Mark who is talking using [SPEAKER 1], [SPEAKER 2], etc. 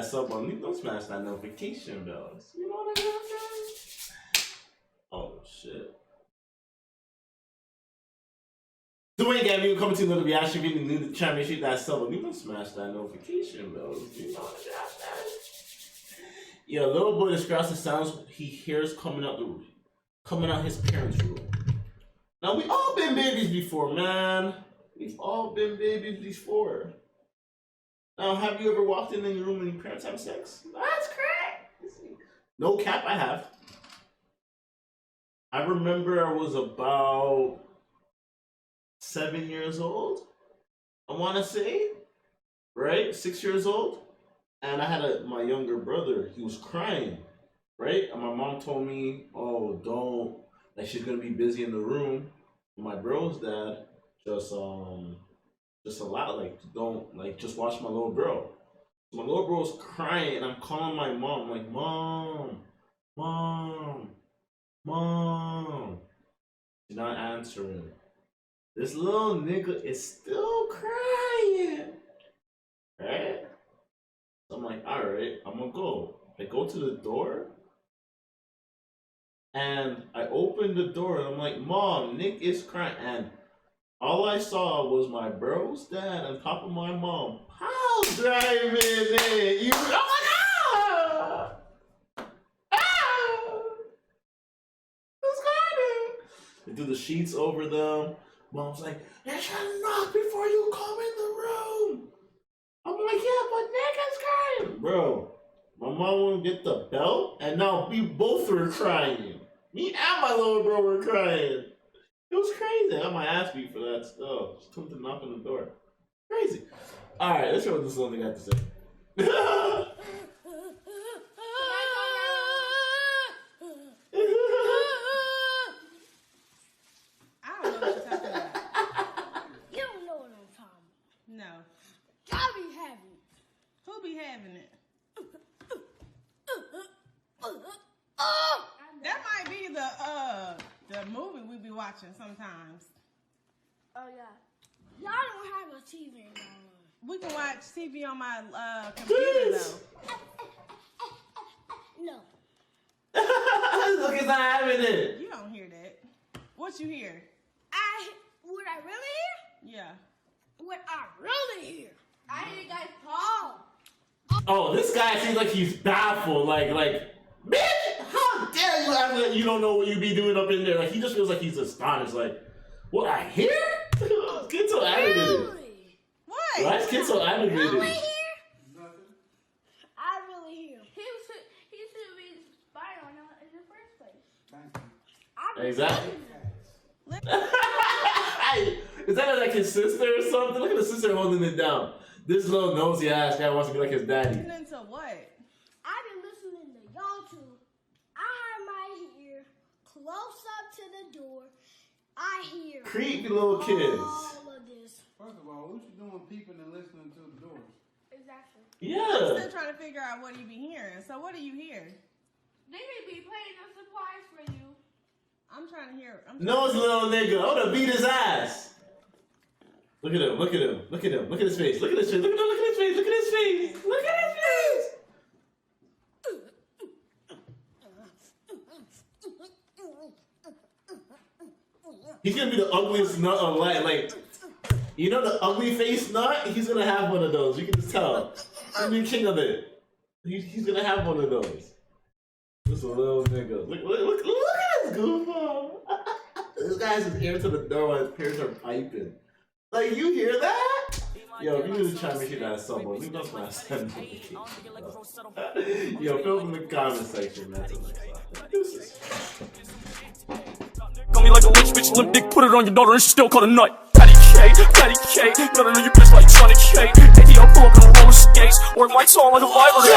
[SPEAKER 1] sub button. Don't smash that notification bell. You know what I'm saying? Oh shit. Dwayne Gavin coming to another reaction video. New to try to make sure that sub button. Don't smash that notification bell. You know what I'm saying? Yeah, little boy describes the sounds he hears coming out his parents' room. Now we all been babies before, man. We've all been babies before. Now, have you ever walked in your room and your parents have sex? That's crazy. No cap, I have. I remember I was about 7 years old, I want to say, right? 6 years old. And I had my younger brother, he was crying, right? And my mom told me, oh, don't, like she's going to be busy in the room. And my bro's dad just allow, like, don't, like, just watch my little bro. So my little bro's crying, and I'm calling my mom, I'm like, Mom. She's not answering. This little nigga is still crying, right? So I'm like, all right, I'm gonna go. I go to the door, and I open the door, and I'm like, Mom, Nick is crying, and all I saw was my bro's dad on top of my mom, pow driving in. You, oh my god! What's going on? They do the sheets over them. Mom's like, you should knock before you come in the room. I'm like, yeah, but Nick is crying. Bro, my mom wouldn't get the belt, and now we both were crying. Me and my little bro were crying. It was crazy. I got my ass beat for that stuff. Just come to knock on the door. Crazy. Alright, let's show what this little thing got to say.
[SPEAKER 2] I don't know what you're talking about.
[SPEAKER 3] You don't know what I'm talking about.
[SPEAKER 2] No.
[SPEAKER 3] Y'all be having it.
[SPEAKER 2] Who be having it? That might be the movie we be watching sometimes.
[SPEAKER 3] Oh yeah. Y'all don't have a TV in y'all room.
[SPEAKER 2] We can watch TV on my computer though.
[SPEAKER 3] No.
[SPEAKER 1] Look, it's not having it.
[SPEAKER 2] You don't hear that. What you hear?
[SPEAKER 3] Would I really hear?
[SPEAKER 2] Yeah.
[SPEAKER 3] What I really hear? I hear you guys call.
[SPEAKER 1] Oh, this guy seems like he's baffled. Like, bitch, how dare you act like you don't know what you be doing up in there? Like, he just feels like he's astonished. Like, what, I hear? Kid so animated.
[SPEAKER 3] Really?
[SPEAKER 2] What?
[SPEAKER 1] Why is kid so animated?
[SPEAKER 3] Really hear? Nothing. I really hear. He should be spying on us in the first place.
[SPEAKER 1] Exactly. Hey, is that like his sister or something? Look at the sister holding it down. This little nosy ass guy wants to be like his daddy.
[SPEAKER 2] Listening to what?
[SPEAKER 3] I've been listening to y'all two. I have my ear close up to the door. I hear
[SPEAKER 1] Creepy little kids.
[SPEAKER 3] all of this.
[SPEAKER 4] First of all, what you doing peeping and listening to the doors?
[SPEAKER 3] Exactly.
[SPEAKER 2] I'm
[SPEAKER 1] Yeah.
[SPEAKER 2] still trying to figure out what you be hearing. So what do you hear?
[SPEAKER 3] They may be playing a surprise for you.
[SPEAKER 2] I'm trying to hear.
[SPEAKER 1] Nosy little nigga. I want to beat his ass. Look at him. Look at him. Look at him. Look at his face. Look at his face. Look at his face. Look at his face. Look at his face. He's gonna be the ugliest nut on life. Like, you know the ugly face nut? He's gonna have one of those. You can just tell. He's gonna be the king of it. He's gonna have one of those. Just a little nigga. Look at this goofball. This guy has his ear to the door while his parents are piping. Like, you hear that? Yo, if you need to try to make sure that someone, leave us my son. Yo, fill in the comment section, man.
[SPEAKER 5] Got me like a rich bitch, limp dick, put it on your daughter and she still call it a nut. Patty K, gotta know your bitch like Johnny K. ADL pull up on the roller skates, work lights on like a vibrator.